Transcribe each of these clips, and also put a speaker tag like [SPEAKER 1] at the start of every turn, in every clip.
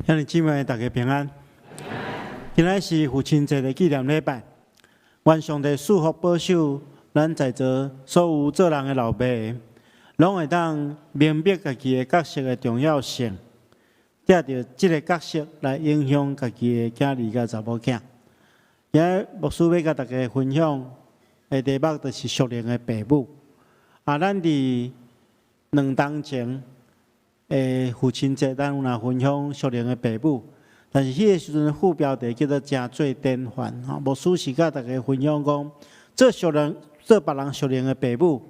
[SPEAKER 1] 兄弟姊妹，大家平安。今仔是父亲节的纪念礼拜，愿上帝祝福保守咱在座所有做人的老爸，拢会当明白家己的角色的重要性，借着这个角色来影响家己的囝儿甲查某囝。今日牧师要甲大家分享的题目就是属灵的父母。咱伫2天前。父亲节，咱有若分享属灵的父母，但是迄个时阵副标题叫做“真做典范”哈。牧师是甲大家分享讲，做别人属灵的父母，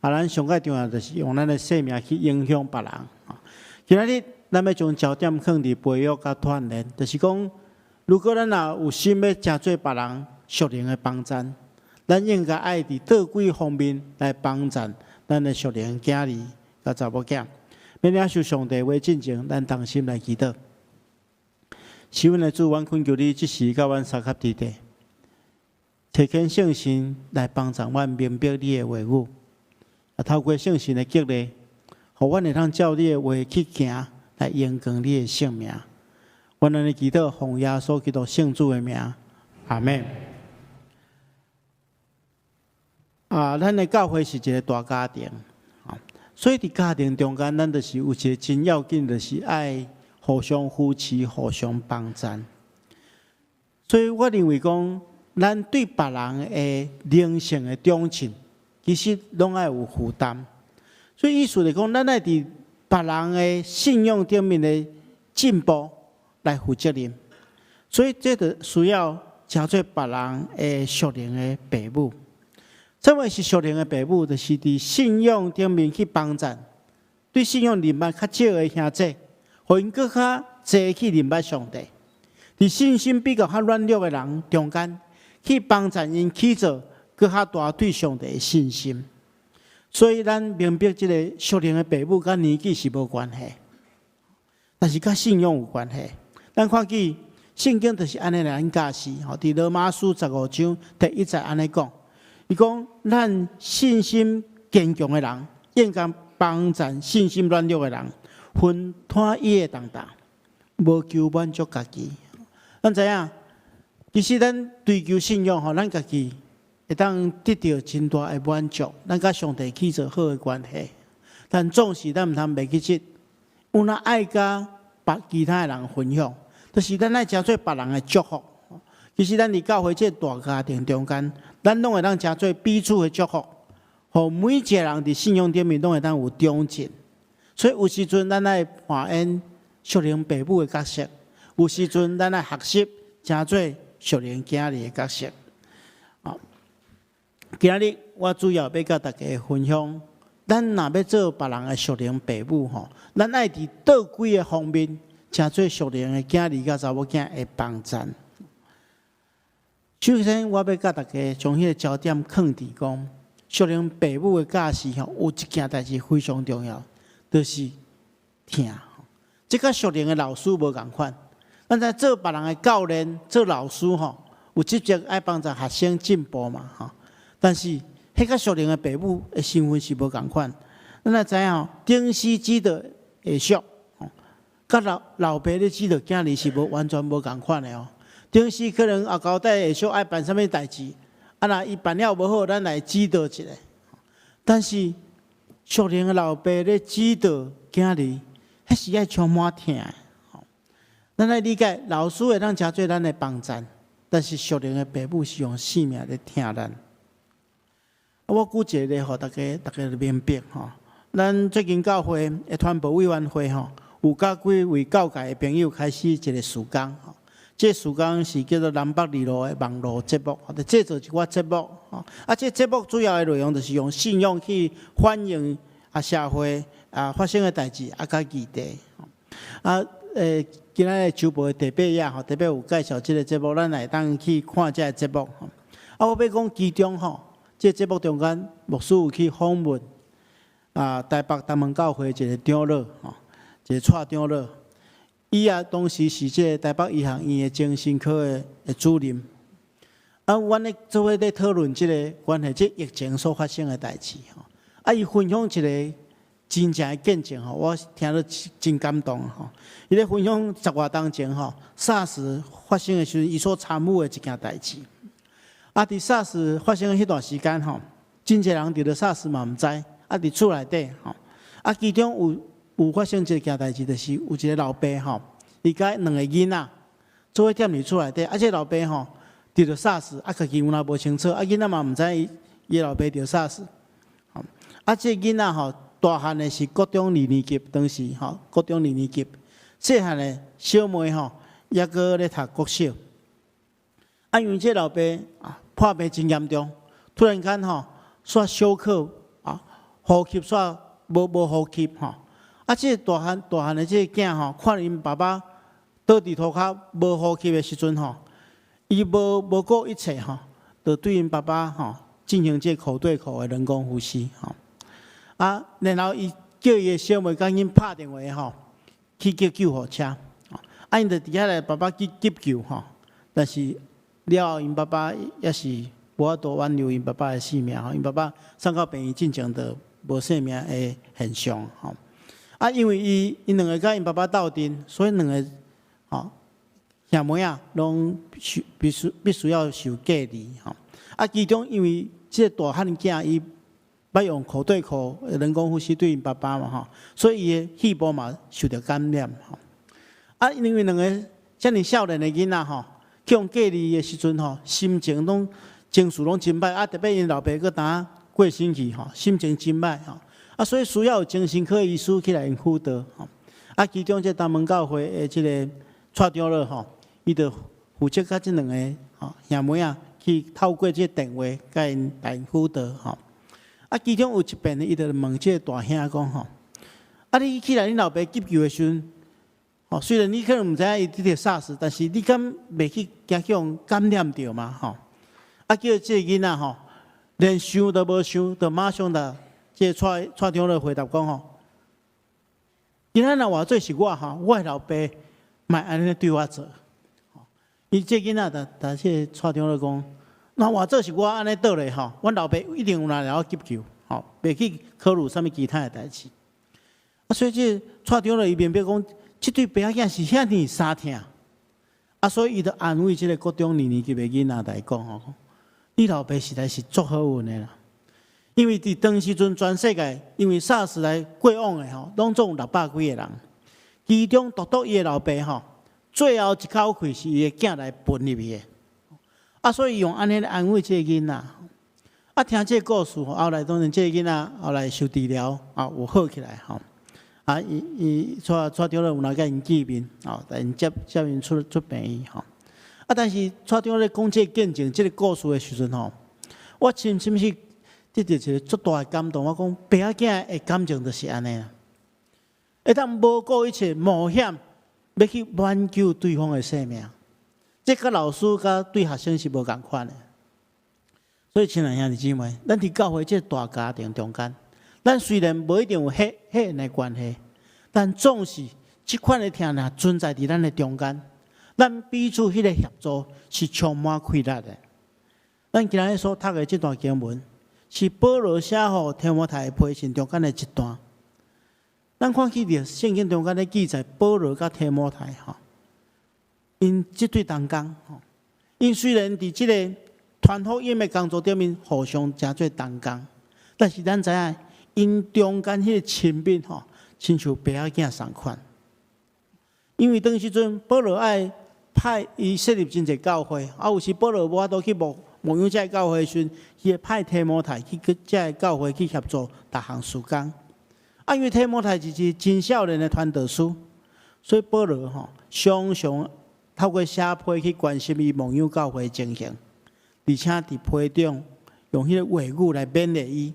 [SPEAKER 1] 咱上界重要就是用咱的生命去影响别人。今仔日咱要将焦点放伫培育甲锻炼，就是讲，如果咱若有心要真做别人属灵的帮衬，咱应该爱伫倒几方面来帮衬咱的属灵囝儿甲查某囝。要领受上帝话进前，咱同心来祈祷。是阮的主，阮恳求你即时甲阮三合之地，提起圣心来帮助阮明白你的话语，透过圣心的激励，互阮会通照你的话去行，来延长你的性命。阮安尼祈祷，奉耶稣基督圣主的名，阿门。咱的教会是一个大家庭。所以伫家庭中间，咱就是有一个真要紧，就是爱互相扶持、互相帮衬。所以我认为讲，咱对别人的灵性的忠诚，其实拢爱有负担。所以意思来讲，咱爱伫别人的信仰顶面的进步来负责任。所以这就需要叫做别人的属灵的父母。什么是属灵的父母？就是伫信仰顶面去帮衬，对信仰认捌较少的兄弟，互因更较侪去认捌上帝。伫信心比较软弱的人中间，去帮衬因起做更较大对上帝的信心。所以咱明白这个属灵的父母，甲年纪是无关系，但是甲信仰有关系。咱看见圣经就是安尼来教示，伫罗马书15章第1节安尼讲。伊讲，咱信心坚强的人，应该帮衬信心软弱的人，分摊伊的重担，无求满足家己。咱知影，其实咱追求信仰咱家己会当得到真大的满足，咱甲上帝起做好的关系。但总是咱毋通袂记这，有哪爱甲其他人分享，就是咱爱真做别人的祝福。其实咱伫教会这大家庭中间，咱拢会当真做彼此的祝福，互每一个人伫信仰顶面拢会当有忠诚。所以有时阵咱爱扮演属灵父母的角色，有时阵咱爱学习真做属灵囝儿的角色。今日我主要要甲大家分享，咱若要做别人的属灵父母咱爱伫倒几个方面真做属灵的囝儿甲查某囝的帮衬。首先，我要甲大家将迄个焦点放伫讲，属灵父母的教示有一件代志非常重要，就是听。这甲属灵的老师无共款。咱在做别人的教练、做老师有职责爱帮助学生进步嘛但是，迄甲属灵的父母的身份是无共款。咱也知影，顶师指导下属，甲老爸咧指导囝儿是完全无共款的顶时可能后交代下属爱办啥物代志，若伊办了无好，咱来指导一下。但是属灵的老爸咧指导囝儿，迄是爱充满疼的。咱来理解，老师会当真做咱的帮衬，但是属灵的父母是用性命咧疼咱。我举一个例，互大家明白咱最近教会的团部委员会有甲几位教界的朋友开始一个事工这事工是叫做南北二路的网络节目，制作一寡节目这节目主要的内容就是用信仰去反映社会发生的代志甲议题今仔日周报的第8页特别有介绍这个节目，咱来当去看这个节目我要讲其中这节目中间，牧师有去访问台北东门教会一个长老一个蔡长老。伊当时是这个台北医学院的精神科的主任。阮咧做伙咧讨论这个关系，这疫情所发生的代志伊分享一个真正的见证吼，我听了真感动吼。伊咧分享10外当前吼，SARS 发生的时阵，伊所参与的一件代志。伫 SARS 发生的迄段时间吼，真侪人伫了 SARS 嘛毋知，伫厝内底吼，其中有发生一件代志，就是有一个老爸吼，伊甲2个囡仔做伙踮伫厝内底，这老爸吼得了 SARS，家己有若无清楚，囡仔嘛毋知伊老爸得 SARS。这囡仔吼，大汉的是国中2年级，当时吼国中2年级，细汉的小妹吼，抑阁咧读国小。因为这老爸破病真严重，突然间吼煞休克呼吸煞无呼吸吼。这大汉的这个囝吼，看因爸爸倒伫涂骹无呼吸的时阵吼，伊无顾一切吼，就对因爸爸吼进行这口对口的人工呼吸吼。然后伊叫伊的小妹甲因拍电话吼，去叫救护车。因就伫遐来爸爸去急救吼，但是了后因爸爸也是无法度挽留因爸爸的性命吼，因爸爸送到病院进前就无性命的现象吼。因为伊2个甲因爸爸斗阵，所以2个兄妹拢必须要受隔离吼。其中因为这大汉囝伊捌用口对口人工呼吸对因爸爸嘛吼，所以伊的肺部嘛受到感染吼。因为2个遮尔少年的囡仔吼，去用隔离的时阵吼，心情拢情绪拢真歹，特别因老爸搁当过身去吼，心情真歹吼。所以需要有精神科医师起来因辅导吼。其中这东门教会的这个蔡长老吼，伊就负责甲这2个兄妹去透过这电话甲因来辅导吼。其中有一遍伊就问这大兄讲吼，你起来恁老爸急救的时阵，虽然你可能毋知影伊得 SARS， 但是你敢袂去惊去用感染着嘛吼？叫这个囡仔吼，连想都无想，就马上的这蔡长老回答讲吼，今仔若换做是我吼，我的老爸嘛安尼对我做。伊这囡仔但这蔡长老讲，那换做是我安尼倒咧吼，阮老爸一定有来我急救，袂去考虑啥物其他的代志。所以这蔡长老伊明白讲，这对爸仔囝是遐尼傻疼，所以伊就安慰这个国中2年级的囡仔来讲吼，你老爸实在是足好运的啦。因为伫当时阵全世界因为 SARS 来过往的吼，拢总600几个人，其中独伊的老爸吼，最后一口气是伊的囝来分入去的。所以用安尼来安慰这个囡仔。听这个故事后来当然这个囡仔后来受治疗有好起来吼。伊蔡长老有来甲因见面但因接因出病院吼。但是蔡长老讲这个见证这个故事的时阵吼，我深深是得到一个足大的感动。我讲爸仔囝的感情就是安尼啦，会当无顾一切冒险要去挽救对方的性命。这甲老师甲对学生是无共款的。所以亲爱兄弟姊妹，咱伫教会这大家庭中间，咱虽然无一定有血缘的关系，但总是这款的听呐存在伫咱的中间。咱彼此迄个协助是充满快乐的。咱今日所读的这段经文，是保罗写予提摩太批信中间的一段。咱看起伫圣经中间的记载，保罗甲提摩太因这对同工因虽然伫这个传福音的工作顶面互相真做同工，但是咱知影因中间迄个亲密亲像爸仔囝同款。因为当时阵保罗爱派伊设立真侪教会，有时保罗无法度去牧养这个教会的时阵，伊会派提摩太去这个教会去协助逐项事工。因为提摩太是一个真少年的传道书，所以保罗常常透过写批去关心伊牧养教会的情形，而且伫批中用迄个话语来勉励伊，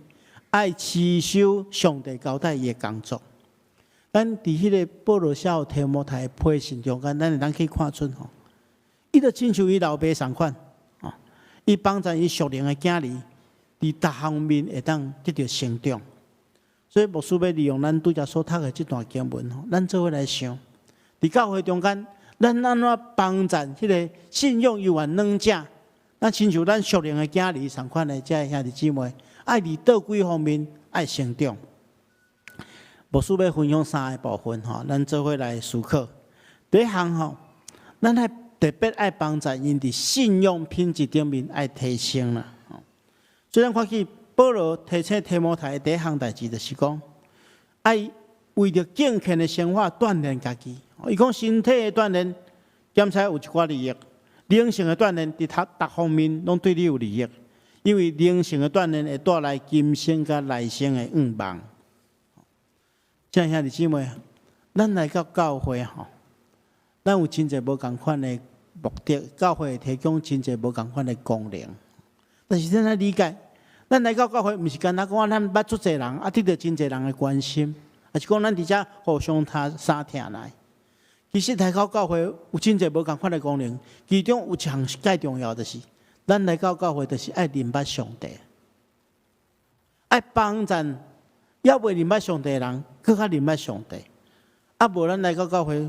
[SPEAKER 1] 爱持守上帝交代伊的工作。咱伫迄个保罗写予提摩太批信中间，咱会当去看出伊就亲像伊老爸同款伊帮助伊属灵的囝儿，伫各方面会当得到成长。所以牧师要利用咱拄则所读的这段经文咱做伙来想，伫教会中间，咱安怎帮助迄个信仰犹原软者，咱亲像咱属灵的囝儿同款的这兄弟姊妹，爱伫倒几方面爱成长。牧师要分享3个部分吼，咱做伙来思考。第一项吼，咱还特别爱帮助因伫信用品质顶面爱提升啦。所以咱看去保罗提醒提摩太第一项代志，就是讲爱为着健康的生活锻炼家己。伊讲身体的锻炼，检查有一寡利益；灵性的锻炼，伫各方面拢对你有利益。因为灵性的锻炼会带来今生甲来生的愿望。亲爱的兄弟姊妹，咱来到教会吼，咱有真侪无共款的目的，教会会提供真侪无共款的功能。但是咱来理解，咱来到教会，毋是干那讲咱捌足侪人，得到真侪人的关心，还是讲咱伫遮互相相听来。其实来到教会有真侪无共款的功能，其中有一项是介重要的是，咱来到教会就是爱认捌上帝，爱帮助。要未认捌上帝的人，更较认捌上帝。无咱来到教会，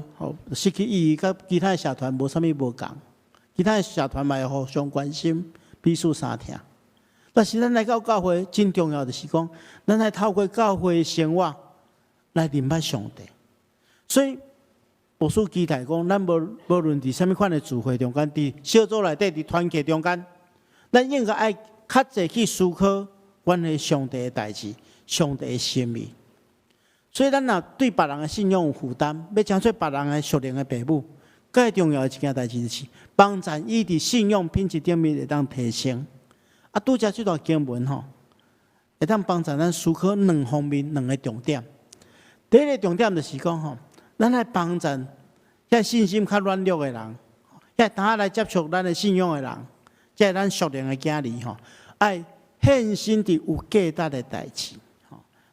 [SPEAKER 1] 失去意义，甲其他的社团无啥物无共。其他的社团嘛会互相关心，彼此相听。但是咱来到教会，真重要的是讲，咱来透过教会的生活来认捌上帝。所以，牧师期待讲，咱无论伫啥物款的聚会中间，伫小组内底，伫团契中间，咱应该爱较侪去思考关于上帝的代志。上帝的心意，所以咱若对别人的信用有负担，要争取别人的属灵的父母，最重要的一件代志就是帮助伊伫信用品质顶面会当提升。拄则这段经文吼，会当帮助咱思考2方面2个重点。第一个重点就是讲吼，咱来帮助遐信心较软弱的人，遐当来接触咱的信用的人，即係咱属灵的囝兒吼，愛獻身伫有價值的代志。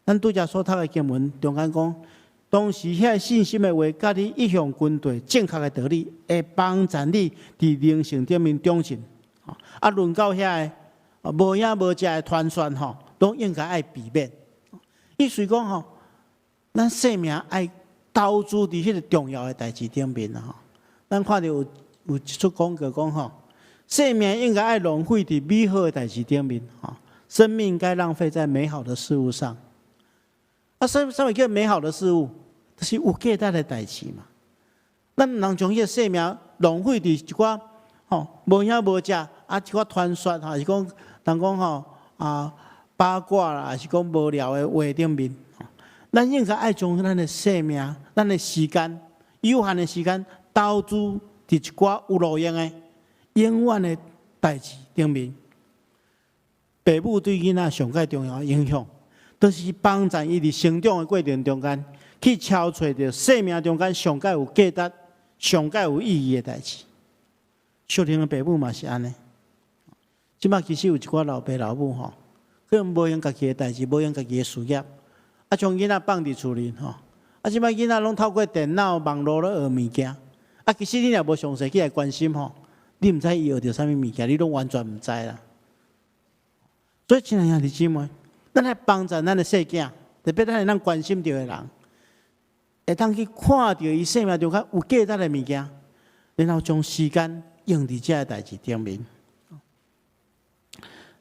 [SPEAKER 1] 咱拄则所读的经文中间讲，当时遐信心的话，甲你一向军队正确的道理，会帮助你伫灵性顶面长进。论到遐个无影无食的传宣吼，都应该爱避免。意思讲吼，咱生命爱投资伫迄个重要的代志顶面吼。咱看到有一出广告讲吼，生命应该爱浪费伫美好的代志顶面吼，生命应该浪费在美好的事物上。什么叫美好的事物？就是有价值的代志嘛。咱毋通将迄个生命浪费伫一寡无影无食一寡传说还是讲人讲八卦啦，还是讲无聊的话顶面。咱应该爱将咱的生命、咱的时间、有限的时间投资伫一寡有路用的、永远的代志顶面。父母对囡仔上介重要的影响。都是帮助伊伫成长的过程中间，去找找着生命中间上介有价值、上介有意义的代志。属灵的父母嘛是安尼。即摆其实有一寡老爸老母吼，可能无用家己的代志，无用家己的事业，将囡仔放伫厝里吼。即摆囡仔拢透过电脑、网络咧学物件。其实你若无详细去来关心吼，你毋知伊学着啥物物件，你拢完全毋知啦。所以，亲爱兄弟姊妹。咱来帮助咱的细囝，特别咱关心到的人，会当去看到伊生命中较有价值的物件，然后将时间用伫这代志顶面。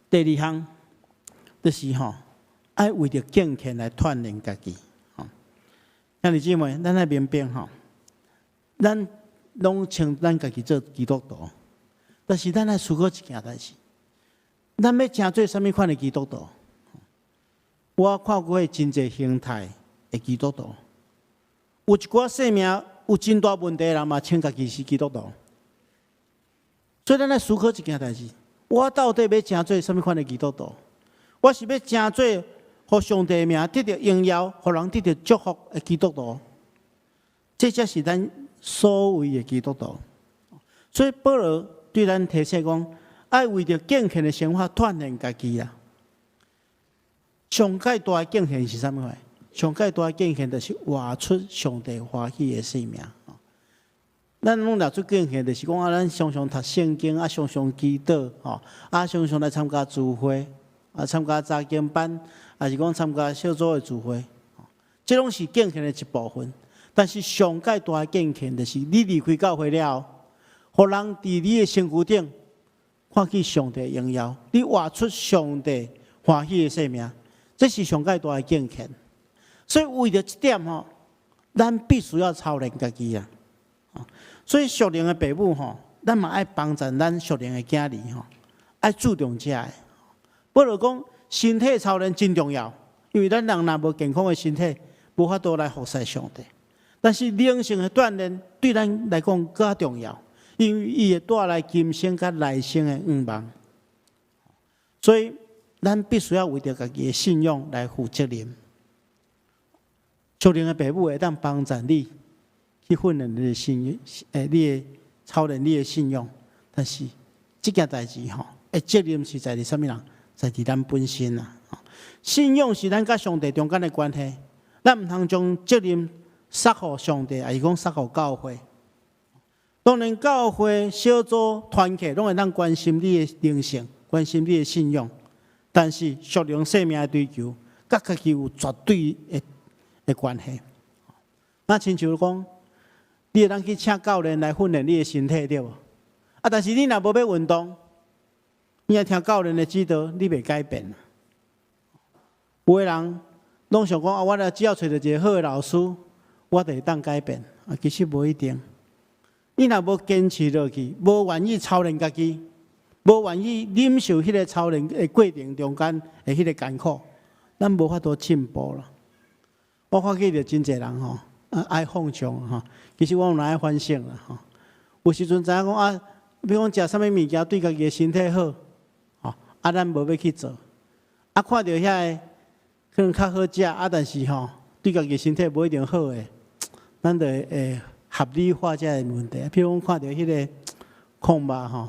[SPEAKER 1] 第2项就是爱为着健康来锻炼家己。兄弟姊妹，咱来明白咱拢称咱家己做基督徒，但是咱来思考一件代志，咱要成做啥物款的基督徒？我看过真侪形态的基督徒，有一寡生命有真大问题的人嘛，称家己是基督徒。所以咱来思考一件代志：我到底要成做什么款的基督徒？我是要成做互上帝的名得到荣耀，互人得到祝福的基督徒。这才是咱所谓的基督徒。所以保罗对咱提醒讲，爱为着健康的生活锻炼家己啦。上界大的敬虔是啥物货？上界大的敬虔就是活出上帝欢喜的生命。咱拢拿出敬虔，就是讲咱常常读圣经，常常祈祷，常常来参加聚会，参加查经班，还是讲参加小组的聚会，这拢是敬虔的一部分。但是上界大的敬虔，就是你离开教会了，互人伫你的身躯顶看见上帝的荣耀，你活出上帝欢喜的生命。这是上界大的敬虔，所以为着这点吼，咱必须要操练家己啊。所以属灵的父母吼，咱嘛爱帮助咱属灵的囝儿吼，爱注重这个。不如讲身体操练真重要，因为咱人若无健康的身体，无法度来服侍上帝。但是灵性的锻炼对咱来讲更重要，因为伊会带来今生甲来生的愿望。所以咱必须要为着家己的信仰来负责任。属灵的父母会当帮助你去训练你的信，你的操练你的信仰。但是这件代志吼，责任是在于什么人？在于咱本身啊。信仰是咱甲上帝中间的关系，咱唔通将责任撒给上帝，还是讲撒给教会。当然，教会小组团契拢会当关心你的灵性，关心你的信仰。但是属灵生命的追求，甲家己有绝对的关系。那亲像讲，你会当去请教练来训练你的身体，对无？啊，但是你若无要运动，你若听教练的指导，你袂改变。有的人拢想讲啊，我只要找到一个好的老师，我就会当改变。啊，其实无一定。你若无坚持落去，无愿意操练家己，无愿意忍受迄个操练的过程中间的迄个艰苦，咱无法度进步了。我发觉着真侪人吼，爱放纵吼，其实我嘛爱反省啦吼。有时阵知影讲啊，比如讲食啥物物件对家己的身体好，吼，啊咱无要去做，啊看到遐个可能较好食，啊但是吼对家己身体无一定好诶，咱就会合理化这个问题。譬如讲看到迄个空吧吼，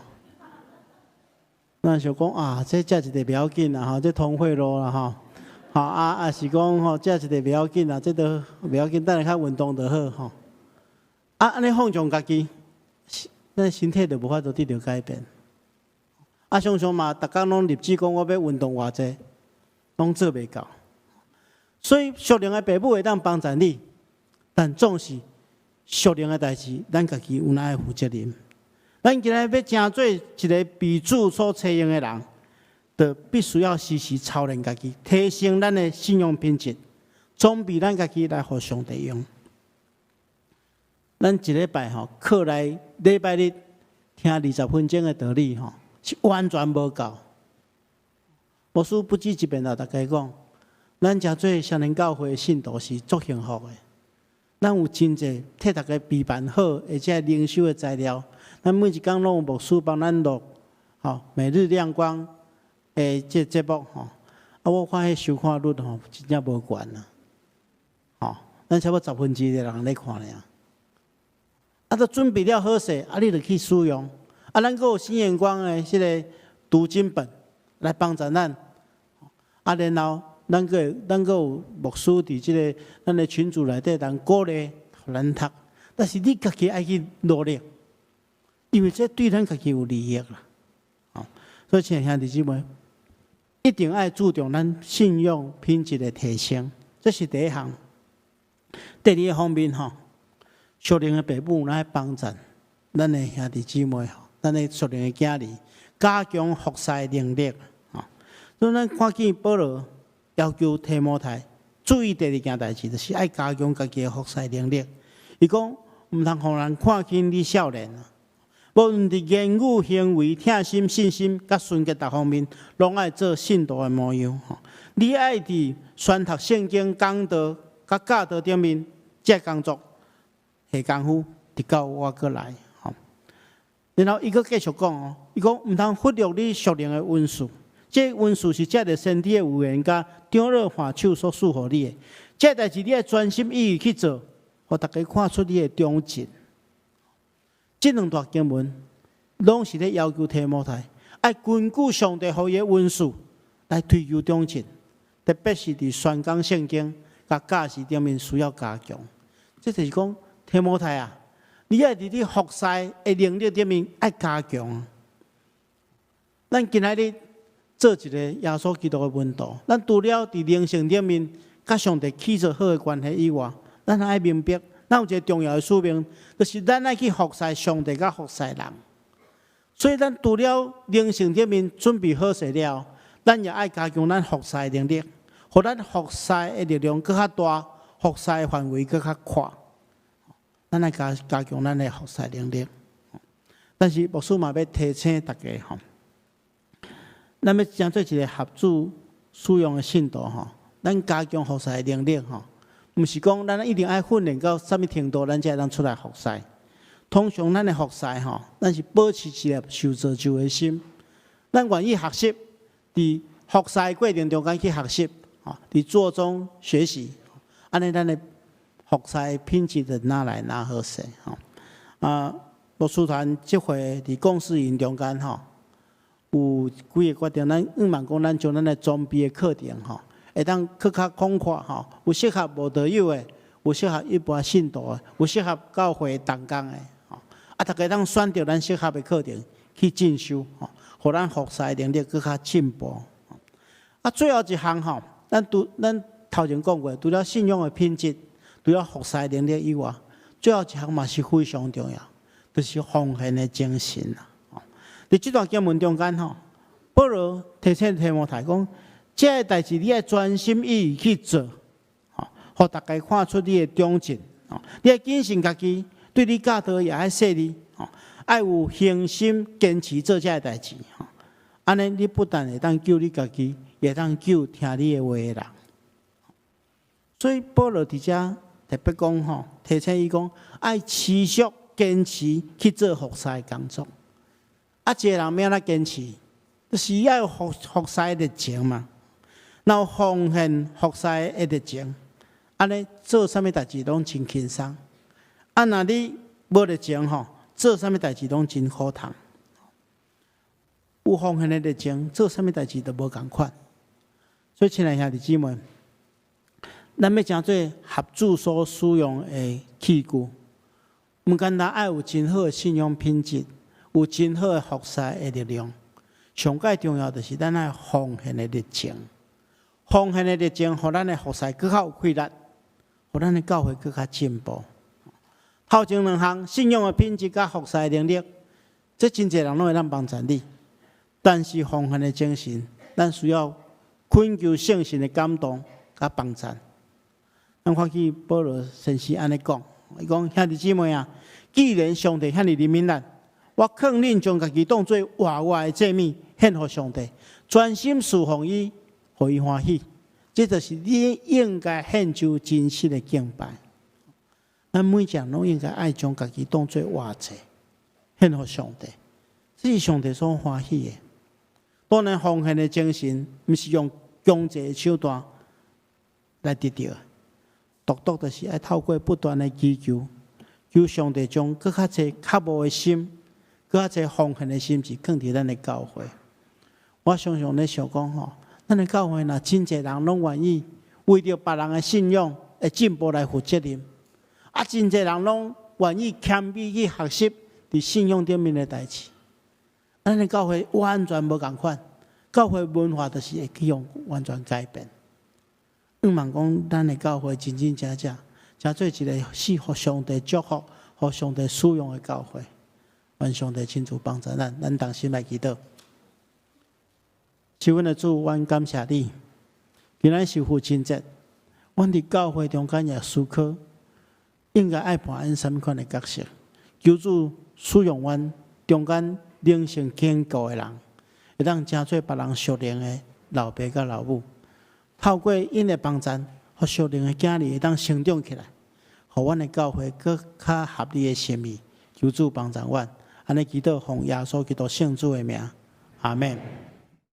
[SPEAKER 1] 咱想讲啊，这食一个不要紧啦吼，这通血路啦吼。好啊，是讲吼，这一个不要紧啦，这都不要紧，等下较运动就好吼。啊，安尼放纵家己，咱身体就无法度得到改变。啊，常常嘛，逐工拢立志讲我要运动偌济，拢做袂到。所以属灵的父母会当帮助你，但总是属灵的代志，咱家己有哪会负责任？咱今日要成做一个被主所采用的人。就必须要时时操练家己，提升咱的信用品质，装备咱家己来互上帝用。咱一礼拜吼，课来礼拜日听20分钟的道理吼，是完全无够。牧师不止一遍甲大家讲，咱诚做少年教会的信徒是足幸福的。咱有真济替大家备办好，而且灵修的材料，咱每一工拢有牧师帮咱录，吼每日亮光。这节目吼，啊，我看迄收看率吼，真正无悬啦，吼，咱差不多1/10的人咧看咧，啊，都准备了好势，啊，你就去使用，啊，咱阁有新眼光的迄个读经本来帮助咱，啊，然后咱阁有牧师伫即个咱的群组内底，咱鼓励互咱读，但是你家己爱去努力，因为这对咱家己有利益啦，哦，所以亲爱兄弟姊妹。一定要注重咱信用品质的提升，这是第一项。第二个方面吼，属灵的父母来帮助咱的兄弟姊妹吼，咱的属灵的囝儿加强服侍能力吼。所以咱看见保罗要求提摩太注意第二件代志，就是爱加强家己的服侍能力。伊讲毋通互人看轻你少年啊。无论伫言语、行为、听心、信心、甲纯洁各方面，拢爱做信徒的模样。你爱伫宣读圣经、讲道、甲教导顶面，这工作下功夫，直到我过来。然后伊阁继续讲哦，伊讲毋通忽略你属灵的温数，这温数是借着身体的有缘甲长老换手所赐予你的。这代志你要专心意去做，互大家看出你的忠贞。这两段经文，拢是咧要求提摩太，爱根据上帝予伊的温数来追求忠贞，特别是伫宣讲圣经、甲教示顶面需要加强。这就是讲提摩太啊，你爱伫你服侍的能力顶面爱加强。咱今仔日做一个耶稣基督的门徒，咱除了伫灵性顶面甲上帝起做好的关系以外，咱还爱明白。咱有一个重要的使命，就是咱爱去服侍上帝，甲服侍人。所以，咱除了灵性顶面准备好势了，咱也爱加强咱服侍的能力，互咱服侍的力量更较大，服侍的范围更较宽。咱来加强咱的服侍能力。但是牧师嘛要提醒大家吼，咱要成做一个合主使用的信徒吼，咱加强服侍的能力吼，毋是讲咱一定爱训练到什么程度，咱才会当出来服侍。通常咱的服侍吼，咱是保持一个受造就的心，咱愿意学习，伫服侍过程中间去学习，吼，伫做中学习，安尼咱的服侍品质就拿来拿好势吼。牧师团即回伫公司营中间吼，有几个决定，咱望讲咱将咱的装备的课程吼，会当更较广阔吼，有适合无道友的，有适合一般信徒的，有适合教会同工的吼。大家当选择咱适合的课程去进修吼，互咱服侍能力更较进步。最后一项吼，咱头前讲过，除了信仰的品质，除了服侍能力以外，最后一项嘛是非常重要。就是奉献的精神啦。伫这段经文中间吼，保罗提醒提摩太讲，这个代志你要专心意去做，互大家看出你的忠诚。你要谨慎家己，对你教导也爱说你，爱有恒心坚持做这个代志。安尼你不但会当救你家己，也当救听你的话的人。所以保罗伫遮特别讲吼，提醒伊讲，爱持续坚持去做服侍的工作。一个人要怎坚持？就是要有服侍的热情嘛。然后奉献服侍的热情，安尼做啥物代志拢真轻松。若你无热情吼，做啥物代志拢真苦痛。有奉献的热情，做啥物代志都无共款。所以，亲爱兄弟姊妹，咱要成做合主所使用的器具。毋简单爱有真好的信仰品质，有真好的服侍的力量。上界重要就是咱爱奉献的热情，奉献的热情，互咱的服侍更较有气力，互咱的教会更较进步。头前两项信仰的品质甲服侍的能力，这真侪人拢会咱帮助你。但是奉献的精神，咱需要恳求圣神的感动甲帮助。咱看去保罗先生安尼讲，伊讲兄弟姊妹啊。既然上帝遐尼怜悯咱，我劝恁将家己当作活活的祭物献给上帝，专心侍奉伊，互伊欢喜。这就是你应该献出真实的敬拜。咱每一个人拢应该爱将家己当作活祭，献给上帝，这是上帝所欢喜的。当然，奉献的精神，毋是用强制的手段来得到，独就是爱透过不断的祈求。求上帝将更较侪较无的心，更较侪奉献的心志放伫咱的教会。我常常咧想讲吼，咱的教会若真侪人拢愿意为着别人的信仰的进步来负责任，真侪人拢愿意谦卑去学习伫信仰顶面的代志。咱的教会完全无共款，教会文化就是会去用完全改变。望讲咱的教会真真正正。成做一个是互上帝祝福、互上帝使用的教会，愿上帝亲自帮助咱。咱同心来祈祷。求阮的主，阮感谢你。今仔是父亲节，阮伫教会中间也思考，应该爱扮演什么款的角色？求主使用阮中间灵性坚固的人，会当成做别人属灵的老爸甲老母，透过因的帮助。互属灵的囝儿会当成长起来，互阮的教会更较合理的心意，求主帮助阮。安尼祈祷，奉耶稣基督圣主的名，阿门。